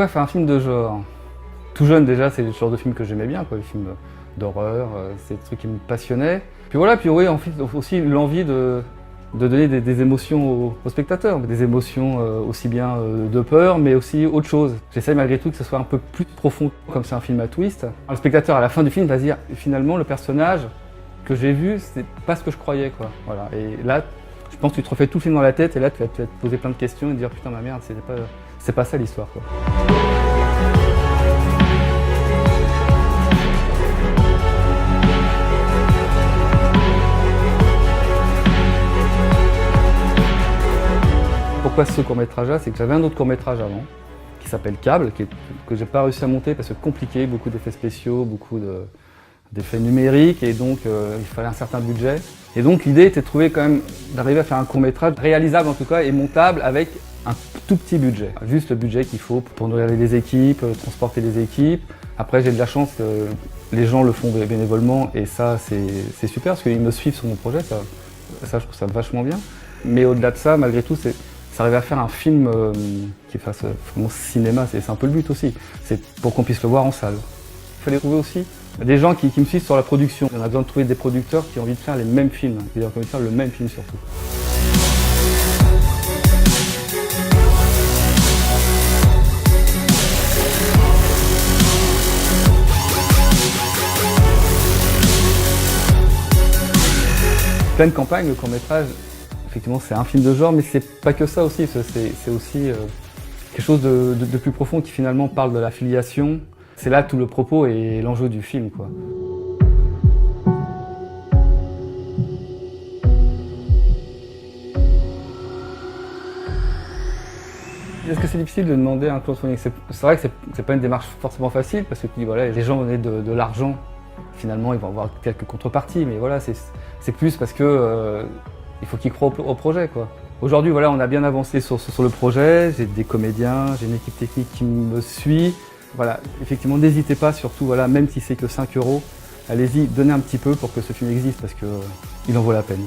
Pourquoi faire un film de genre? Tout jeune déjà, c'est le genre de film que j'aimais bien, quoi, les films d'horreur, c'est des trucs qui me passionnaient. Puis voilà, puis oui, en fait, aussi l'envie de donner des émotions aux spectateurs, des émotions aussi bien de peur, mais aussi autre chose. J'essaie malgré tout que ce soit un peu plus profond, comme c'est un film à twist. Le spectateur, à la fin du film, va se dire, finalement, le personnage que j'ai vu, c'est pas ce que je croyais, quoi. Voilà. Et là, je pense que tu te refais tout le film dans la tête, et là, tu vas te poser plein de questions et te dire, putain, ma merde, c'est pas ça l'histoire, quoi. Pourquoi ce court-métrage-là? C'est que j'avais un autre court-métrage avant, qui s'appelle Câble, que j'ai pas réussi à monter parce que compliqué, beaucoup d'effets spéciaux, beaucoup d'effets numériques, et donc il fallait un certain budget. Et donc l'idée était de trouver quand même, d'arriver à faire un court-métrage réalisable en tout cas, et montable avec un tout petit budget. Juste le budget qu'il faut pour nourrir les équipes, transporter les équipes. Après j'ai de la chance que les gens le font bénévolement, et ça c'est super, parce qu'ils me suivent sur mon projet, ça je trouve ça vachement bien. Mais au-delà de ça, malgré tout, c'est arriver à faire un film qui fasse vraiment cinéma, c'est un peu le but aussi. C'est pour qu'on puisse le voir en salle. Il fallait trouver aussi des gens qui me suivent sur la production. On a besoin de trouver des producteurs qui ont envie de faire les mêmes films, c'est-à-dire qui ont envie de faire le même film surtout. Pleine campagne, le court-métrage, effectivement, c'est un film de genre, mais c'est pas que ça aussi. C'est aussi quelque chose de plus profond qui finalement parle de la filiation. C'est là tout le propos et l'enjeu du film, quoi. Est-ce que c'est difficile de demander un crowdfunding? C'est vrai que c'est pas une démarche forcément facile, parce que tu dis, voilà, les gens donnaient de l'argent, finalement ils vont avoir quelques contreparties, mais voilà, c'est plus parce que il faut qu'ils croient au projet, quoi. Aujourd'hui, voilà, on a bien avancé sur le projet, j'ai des comédiens, j'ai une équipe technique qui me suit. Voilà, effectivement, n'hésitez pas, surtout, voilà, même si c'est que 5 €, allez-y, donnez un petit peu pour que ce film existe, parce qu'il en vaut la peine.